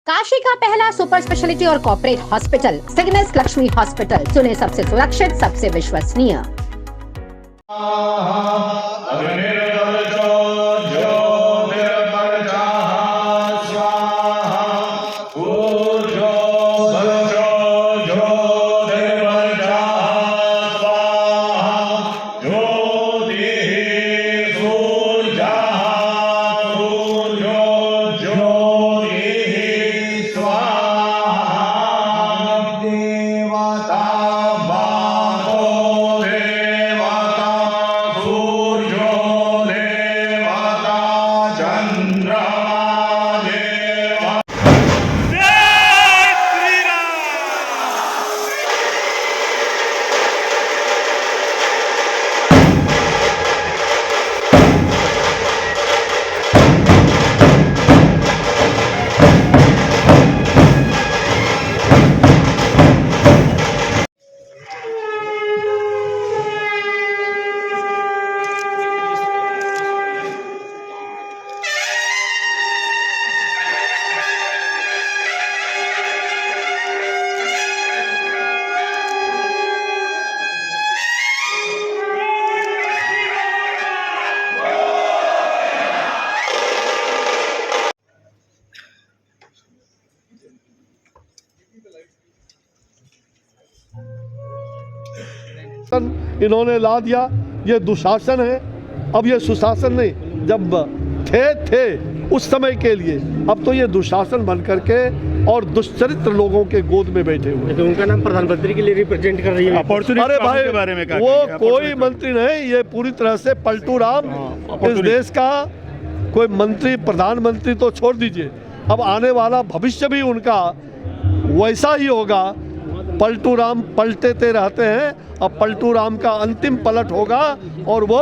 काशी का पहला super speciality और कॉर्पोरेट हॉस्पिटल सिग्नेस लक्ष्मी हॉस्पिटल, सुने सबसे सुरक्षित, सबसे विश्वसनीय। इन्होंने ला दिया, ये दुशासन है। अब ये सुशासन नहीं, जब थे उस समय के लिए, अब तो ये दुशासन बन करके और दुष्चरित्र लोगों के गोद में बैठे हुए। तो उनका नाम प्रधानमंत्री के लिए रिप्रेजेंट कर रही है। अरे भाई के बारे में वो कोई मंत्री नहीं, ये पूरी तरह से पलटू राम। इस देश का कोई मंत्री, प्रधानमंत्री तो छोड़ दीजिए, अब आने वाला भविष्य भी उनका वैसा ही होगा। पलटू राम पलटते रहते हैं, अब पलटू राम का अंतिम पलट होगा और वो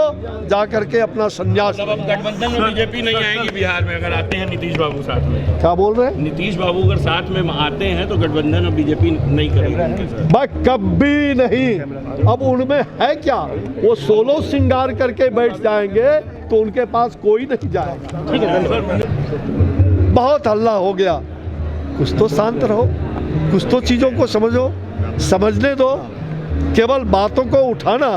जाकर के अपना संन्यास। अब गठबंधन में बीजेपी नहीं आएगी बिहार में अगर आते हैं नीतीश बाबू साथ में। क्या बोल रहे हैं? नीतीश बाबू अगर साथ में आते हैं तो गठबंधन में बीजेपी नहीं करेगी। भाई कभी नहीं। अब उनमें है क्या, वो सोलो श्रृंगार करके बैठ जाएंगे तो उनके पास कोई नहीं जाएगा। ठीक है, बहुत हल्ला हो गया, कुछ तो शांत रहो, कुछ तो चीज़ों को समझो, समझने दो। केवल बातों को उठाना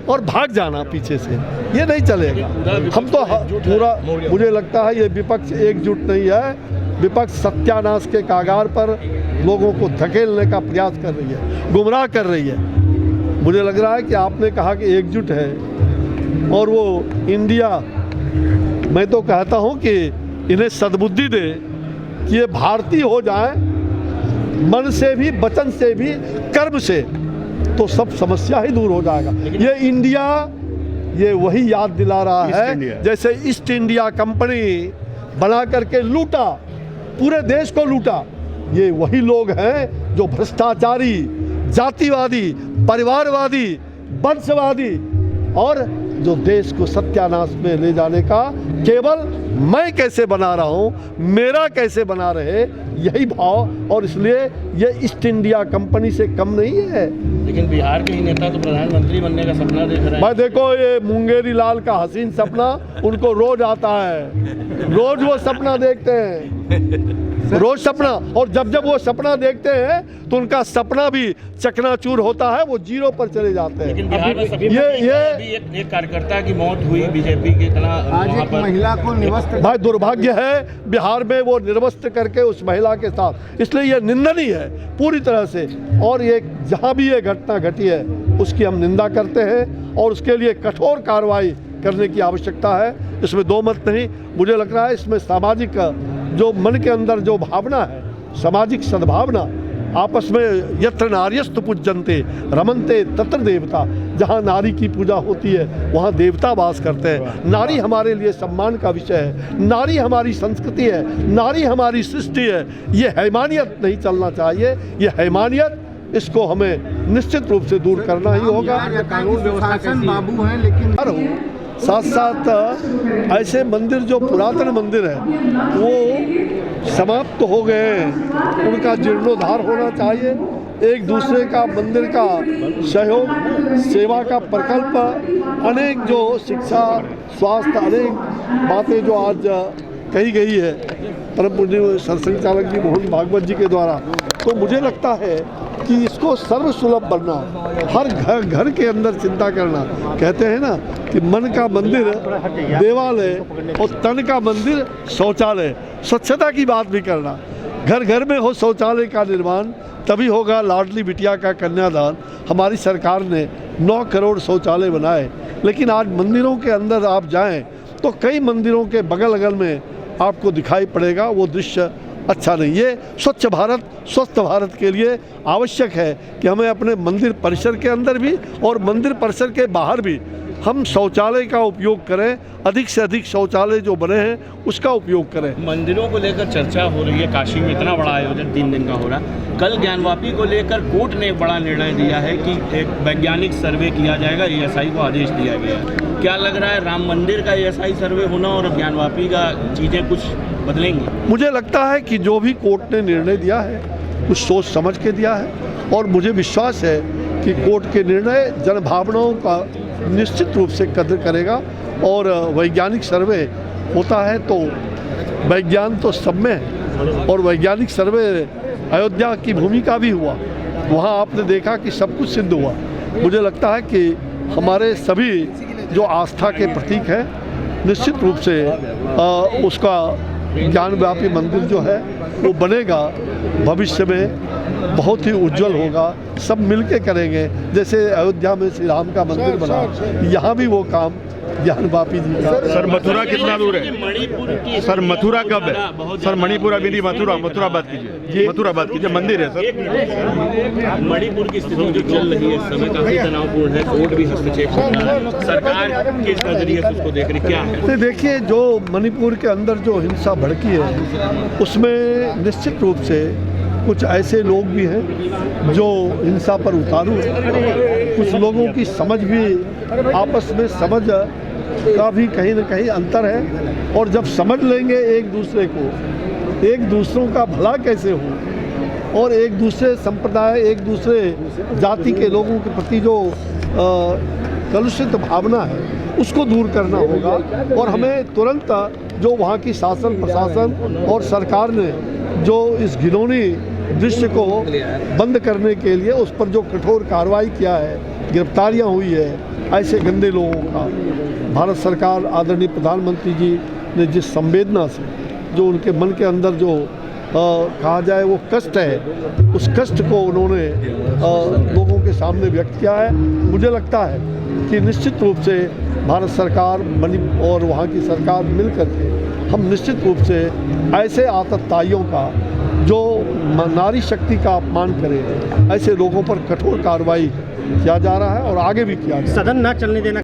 और भाग जाना पीछे से, ये नहीं चलेगा। हम तो पूरा, मुझे लगता है ये विपक्ष एकजुट नहीं है। विपक्ष सत्यानाश के कागार पर लोगों को धकेलने का प्रयास कर रही है, गुमराह कर रही है। मुझे लग रहा है कि आपने कहा कि एकजुट है और वो इंडिया, मैं तो कहता हूँ कि इन्हें सद्बुद्धि दे कि ये भारतीय हो जाए, मन से भी, वचन से भी, कर्म से, तो सब समस्या ही दूर हो जाएगा। ये इंडिया, ये वही याद दिला रहा है जैसे ईस्ट इंडिया कंपनी बना करके लूटा, पूरे देश को लूटा। ये वही लोग हैं जो भ्रष्टाचारी, जातिवादी, परिवारवादी, वंशवादी और जो देश को सत्यानाश में ले जाने का केवल मैं कैसे बना रहा हूँ, मेरा कैसे बना रहे, यही भाव। और इसलिए ये ईस्ट इंडिया कंपनी से कम नहीं है। लेकिन बिहार के ही नेता तो प्रधानमंत्री बनने का सपना देख रहे हैं। भाई देखो, ये मुंगेरी लाल का हसीन सपना उनको रोज आता है, रोज वो सपना देखते हैं, रोज सपना। और जब जब वो सपना देखते हैं तो उनका सपना भी चकनाचूर होता है, वो जीरो पर चले जाते हैं। लेकिन बिहार में ये एक कार्यकर्ता की मौत हुई बीजेपी के, इतना आज एक महिला को निर्वस्त्र, भाई दुर्भाग्य है बिहार में वो निर्वस्त्र करके उस महिला के साथ, इसलिए ये निंदनीय है पूरी तरह से। और ये जहाँ भी ये घटना घटी है उसकी हम निंदा करते हैं और उसके लिए कठोर कार्रवाई करने की आवश्यकता है, इसमें दो मत नहीं। मुझे लग रहा है इसमें सामाजिक, जो मन के अंदर जो भावना है, सामाजिक सद्भावना, आपस में यत्र नार्यस्तु पूज्यन्ते रमन्ते तत्र देवता, जहाँ नारी की पूजा होती है वहाँ देवता वास करते हैं। नारी हमारे लिए सम्मान का विषय है, नारी हमारी संस्कृति है, नारी हमारी सृष्टि है। ये हैवानियत नहीं चलना चाहिए, ये हैवानियत, इसको हमें निश्चित रूप से दूर करना ही होगा। कानून व्यवस्था बाबू हैं, लेकिन साथ साथ ऐसे मंदिर जो पुरातन मंदिर है वो समाप्त हो गए हैं, उनका जीर्णोद्धार होना चाहिए। एक दूसरे का, मंदिर का सहयोग, सेवा का प्रकल्प, अनेक जो शिक्षा, स्वास्थ्य, अनेक बातें जो आज कही गई है, परम पूज्य सरसंघ चालक जी मोहन भागवत जी के द्वारा। तो मुझे लगता है कि इसको सर्वसुलभ बनना, हर घर के अंदर चिंता करना। कहते हैं ना कि मन का मंदिर देवालय और तन का मंदिर शौचालय। स्वच्छता की बात भी करना, घर घर में हो शौचालय का निर्माण, तभी होगा लाडली बिटिया का कन्यादान। हमारी सरकार ने 9 करोड़ शौचालय बनाए, लेकिन आज मंदिरों के अंदर आप जाएं तो कई मंदिरों के बगल अगल में आपको दिखाई पड़ेगा वो दृश्य अच्छा नहीं। ये स्वच्छ भारत स्वस्थ भारत के लिए आवश्यक है कि हमें अपने मंदिर परिसर के अंदर भी और मंदिर परिसर के बाहर भी हम शौचालय का उपयोग करें। अधिक से अधिक शौचालय जो बने हैं उसका उपयोग करें। मंदिरों को लेकर चर्चा हो रही है, काशी में इतना बड़ा आयोजन 3 दिन का हो रहा है। कल ज्ञानवापी को लेकर कोर्ट ने एक बड़ा निर्णय दिया है कि एक वैज्ञानिक सर्वे किया जाएगा, ASI को आदेश दिया गया है। क्या लग रहा है, राम मंदिर का ASI सर्वे होना और ज्ञानवापी का चीज़ें कुछ बदलेंगी? मुझे लगता है कि जो भी कोर्ट ने निर्णय दिया है कुछ सोच समझ के दिया है, और मुझे विश्वास है कि कोर्ट के निर्णय जनभावनाओं का निश्चित रूप से कद्र करेगा। और वैज्ञानिक सर्वे होता है तो वैज्ञान तो सब में है, और वैज्ञानिक सर्वे अयोध्या की भूमिका भी हुआ, वहाँ आपने देखा कि सब कुछ सिद्ध हुआ। मुझे लगता है कि हमारे सभी जो आस्था के प्रतीक हैं, निश्चित रूप से उसका ज्ञानव्यापी मंदिर जो है वो बनेगा, भविष्य में बहुत ही उज्जवल होगा। सब मिलके करेंगे, जैसे अयोध्या में श्री राम का मंदिर बना, यहाँ भी वो काम ज्ञानवापी जी का। सर मथुरा कितना दूर है? मणिपुर की सर मथुरा कब है? सर मणिपुर अभी नहीं, मथुरा बात कीजिए, मथुरा बात कीजिए, मंदिर है सर। मणिपुर की स्थिति जो चल रही है इस समय काफी तनावपूर्ण है, कोर्ट भी हस्तक्षेप कर रहा है, सरकार किस नजरिए से उसको देख रही, क्या है? देखिए, जो मणिपुर के अंदर जो हिंसा भड़की है उसमें निश्चित रूप से कुछ ऐसे लोग भी हैं जो हिंसा पर उतारू हैं। कुछ लोगों की समझ भी, आपस में समझ का भी कहीं न कहीं अंतर है, और जब समझ लेंगे एक दूसरे को, एक दूसरों का भला कैसे हो, और एक दूसरे संप्रदाय, एक दूसरे जाति के लोगों के प्रति जो कलुषित भावना है उसको दूर करना होगा। और हमें तुरंत जो वहाँ की शासन प्रशासन और सरकार ने जो इस घिनौनी दृश्य को बंद करने के लिए उस पर जो कठोर कार्रवाई किया है, गिरफ्तारियां हुई है ऐसे गंदे लोगों का, भारत सरकार आदरणीय प्रधानमंत्री जी ने जिस संवेदना से, जो उनके मन के अंदर जो कहा जाए वो कष्ट है, उस कष्ट को उन्होंने लोगों के सामने व्यक्त किया है। मुझे लगता है कि निश्चित रूप से भारत सरकार और वहाँ की सरकार मिल करके हम निश्चित रूप से ऐसे आतताइयों का जो नारी शक्ति का अपमान करे, ऐसे लोगों पर कठोर कार्रवाई किया जा रहा है और आगे भी किया जाएगा। सदन न चलने देना